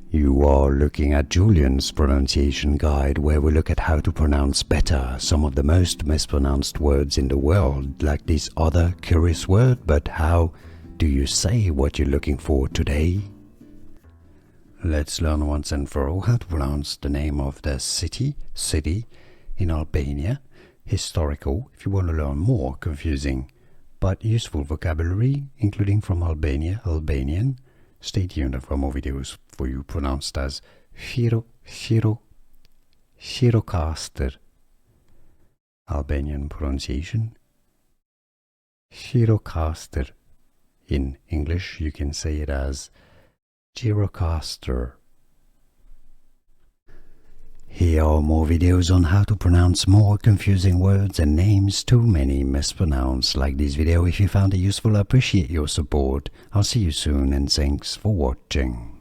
You are looking at Julian's pronunciation guide, where we look at how to pronounce better some of the most mispronounced words in the world, like this other curious word. But how do you say what you're looking for today? Let's learn once and for all how to pronounce the name of the city in Albania. Historical, if you want to learn more confusing but useful vocabulary, including from Albania, Albanian. Stay tuned for more videos for you pronounced as Gjirokastër. Albanian pronunciation, Gjirokastër. In English, you can say it as Gjirokastër. Here are more videos on how to pronounce more confusing words and names too many mispronounced. Like this video if you found it useful. I appreciate your support. I'll see you soon and thanks for watching.